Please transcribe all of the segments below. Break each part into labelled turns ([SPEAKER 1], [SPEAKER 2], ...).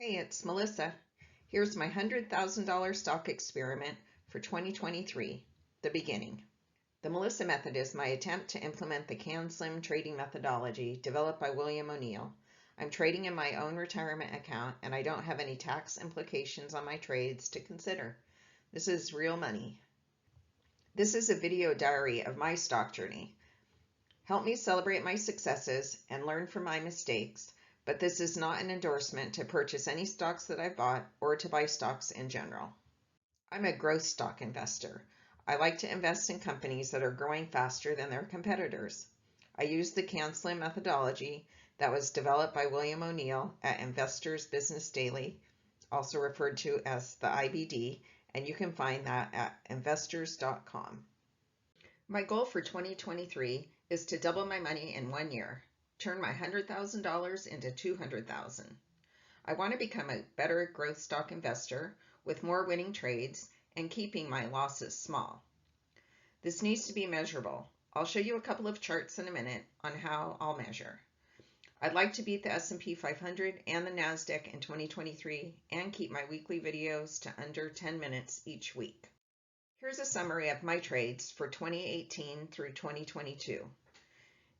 [SPEAKER 1] Hey, it's Melissa. Here's my $100,000 stock experiment for 2023, the beginning. The Melissa method is my attempt to implement the CanSlim trading methodology developed by William O'Neill. I'm trading in my own retirement account and I don't have any tax implications on my trades to consider. This is real money. This is a video diary of my stock journey. Help me celebrate my successes and learn from my mistakes, but this is not an endorsement to purchase any stocks that I've bought or to buy stocks in general. I'm a growth stock investor. I like to invest in companies that are growing faster than their competitors. I use the CanSlim methodology that was developed by William O'Neill at Investors Business Daily, also referred to as the IBD, and you can find that at investors.com. My goal for 2023 is to double my money in 1 year, turn my $100,000 into $200,000. I want to become a better growth stock investor with more winning trades and keeping my losses small. This needs to be measurable. I'll show you a couple of charts in a minute on how I'll measure. I'd like to beat the S&P 500 and the NASDAQ in 2023 and keep my weekly videos to under 10 minutes each week. Here's a summary of my trades for 2018 through 2022.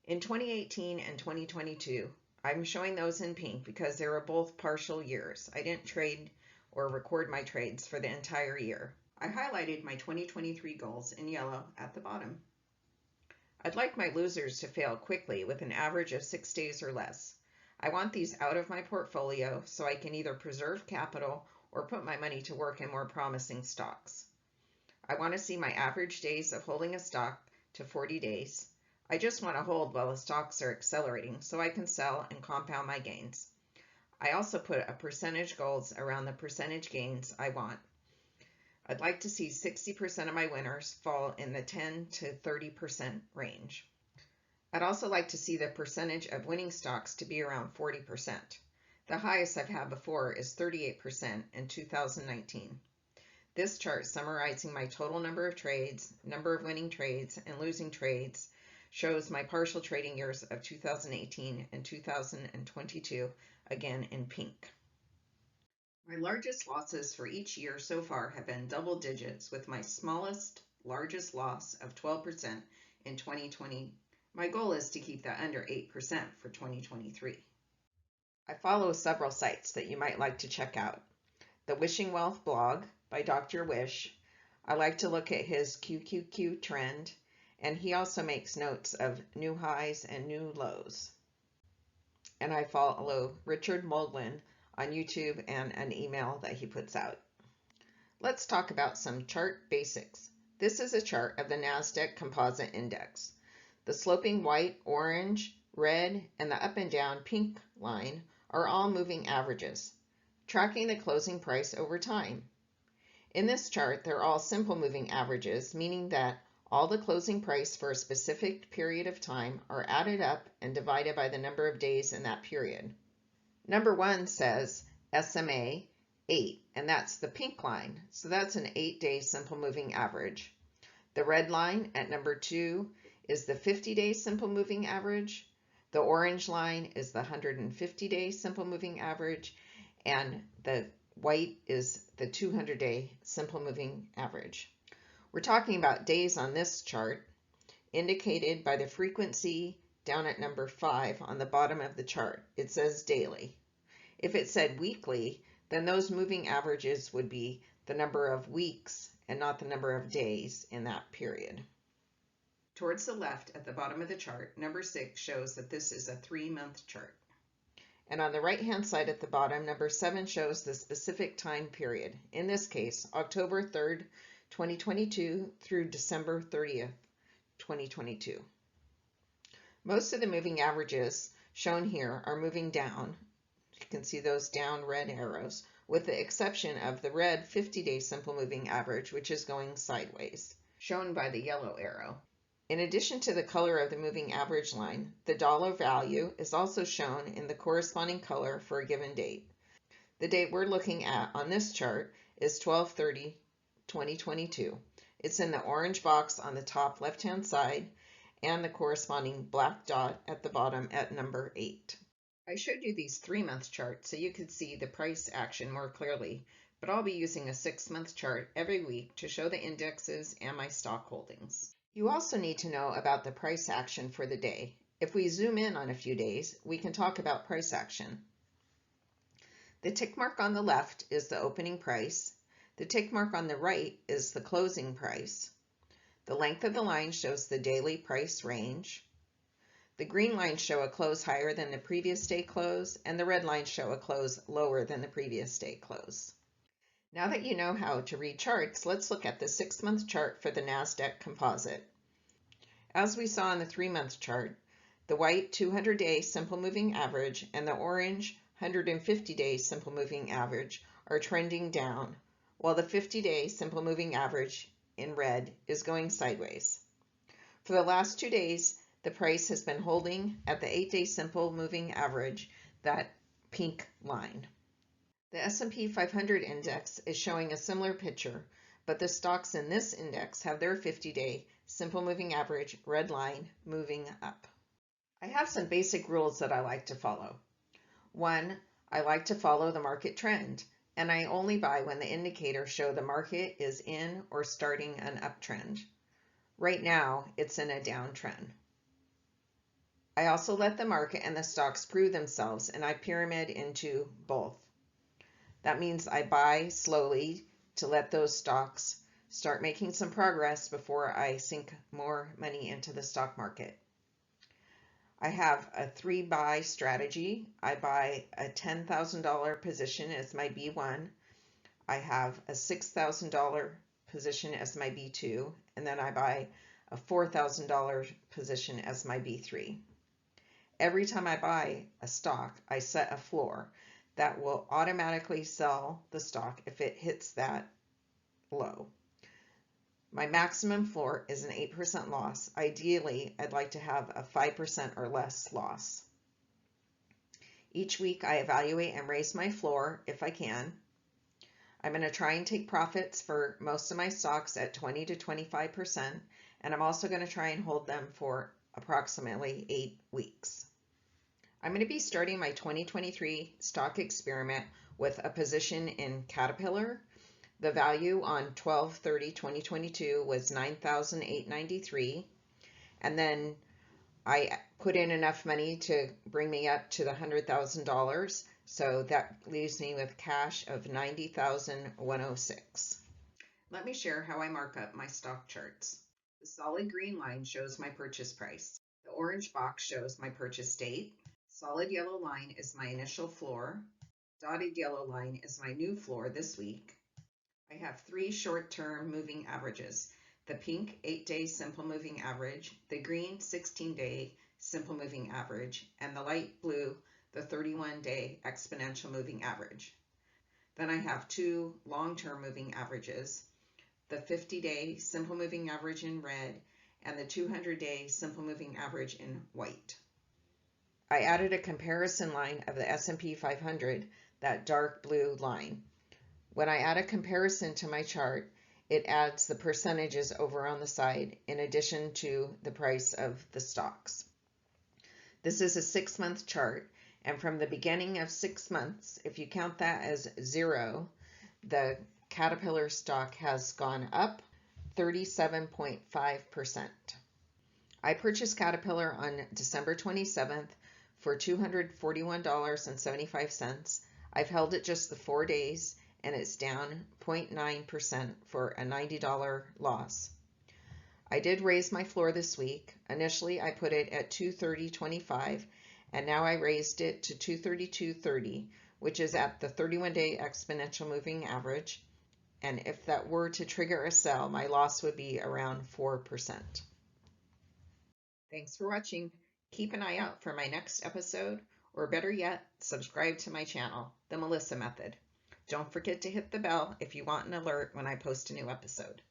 [SPEAKER 1] In 2018 and 2022, I'm showing those in pink because they were both partial years. I didn't trade or record my trades for the entire year. I highlighted my 2023 goals in yellow at the bottom. I'd like my losers to fail quickly with an average of 6 days or less. I want these out of my portfolio so I can either preserve capital or put my money to work in more promising stocks. I want to see my average days of holding a stock to 40 days. I just want to hold while the stocks are accelerating so I can sell and compound my gains. I also put a percentage goals around the percentage gains I want. I'd like to see 60% of my winners fall in the 10 to 30% range. I'd also like to see the percentage of winning stocks to be around 40%. The highest I've had before is 38% in 2019. This chart summarizing my total number of trades, number of winning trades, and losing trades shows my partial trading years of 2018 and 2022, again in pink. My largest losses for each year so far have been double digits, with my largest loss of 12% in 2020. My goal is to keep that under 8% for 2023. I follow several sites that you might like to check out. The Wishing Wealth blog by Dr. Wish. I like to look at his QQQ trend, and he also makes notes of new highs and new lows. And I follow Richard Moldlin on YouTube and an email that he puts out. Let's talk about some chart basics. This is a chart of the NASDAQ Composite Index. The sloping white, orange, red, and the up and down pink line are all moving averages, tracking the closing price over time. In this chart, they're all simple moving averages, meaning that all the closing price for a specific period of time are added up and divided by the number of days in that period. Number 1 says SMA 8, and that's the pink line, so that's an 8-day simple moving average. The red line at number 2 is the 50-day simple moving average. The orange line is the 150-day simple moving average, and the white is the 200-day simple moving average. We're talking about days on this chart, indicated by the frequency down at number 5 on the bottom of the chart. It says daily. If it said weekly, then those moving averages would be the number of weeks and not the number of days in that period. Towards the left at the bottom of the chart, number 6 shows that this is a 3-month chart. And on the right-hand side at the bottom, number 7 shows the specific time period. In this case, October 3rd, 2022 through December 30th, 2022. Most of the moving averages shown here are moving down. You can see those down red arrows, with the exception of the red 50-day simple moving average, which is going sideways, shown by the yellow arrow. In addition to the color of the moving average line, the dollar value is also shown in the corresponding color for a given date. The date we're looking at on this chart is 12/30/2022. It's in the orange box on the top left-hand side and the corresponding black dot at the bottom at number 8. I showed you these 3-month charts so you could see the price action more clearly, but I'll be using a 6-month chart every week to show the indexes and my stock holdings. You also need to know about the price action for the day. If we zoom in on a few days, we can talk about price action. The tick mark on the left is the opening price. The tick mark on the right is the closing price. The length of the line shows the daily price range. The green lines show a close higher than the previous day close, and the red lines show a close lower than the previous day close. Now that you know how to read charts, let's look at the 6-month chart for the NASDAQ Composite. As we saw in the 3-month chart, the white 200-day simple moving average and the orange 150-day simple moving average are trending down, while the 50-day simple moving average in red is going sideways. For the last 2 days, the price has been holding at the 8-day simple moving average, that pink line. The S&P 500 index is showing a similar picture, but the stocks in this index have their 50-day simple moving average red line moving up. I have some basic rules that I like to follow. 1, I like to follow the market trend, and I only buy when the indicators show the market is in or starting an uptrend. Right now, it's in a downtrend. I also let the market and the stocks prove themselves, and I pyramid into both. That means I buy slowly to let those stocks start making some progress before I sink more money into the stock market. I have a 3-buy strategy. I buy a $10,000 position as my B1. I have a $6,000 position as my B2, and then I buy a $4,000 position as my B3. Every time I buy a stock, I set a floor that will automatically sell the stock if it hits that low. My maximum floor is an 8% loss. Ideally, I'd like to have a 5% or less loss. Each week, I evaluate and raise my floor if I can. I'm going to try and take profits for most of my stocks at 20 to 25%, and I'm also going to try and hold them for approximately 8 weeks. I'm going to be starting my 2023 stock experiment with a position in Caterpillar. The value on 12/30/2022 was $9,893, and then I put in enough money to bring me up to the $100,000, so that leaves me with cash of $90,106. Let me share how I mark up my stock charts. The solid green line shows my purchase price. The orange box shows my purchase date. Solid yellow line is my initial floor. Dotted yellow line is my new floor this week. I have 3 short-term moving averages: the pink 8-day simple moving average, the green 16-day simple moving average, and the light blue, the 31-day exponential moving average. Then I have 2 long-term moving averages, the 50-day simple moving average in red and the 200-day simple moving average in white. I added a comparison line of the S&P 500, that dark blue line. When I add a comparison to my chart, it adds the percentages over on the side in addition to the price of the stocks. This is a 6-month chart, and from the beginning of 6 months, if you count that as 0, the Caterpillar stock has gone up 37.5%. I purchased Caterpillar on December 27th for $241.75. I've held it just the 4 days, and it's down 0.9% for a $90 loss. I did raise my floor this week. Initially, I put it at $230.25, and now I raised it to $232.30, which is at the 31-day exponential moving average. And if that were to trigger a sell, my loss would be around 4%. Thanks for watching. Keep an eye out for my next episode, or better yet, subscribe to my channel, The Melissa Method. Don't forget to hit the bell if you want an alert when I post a new episode.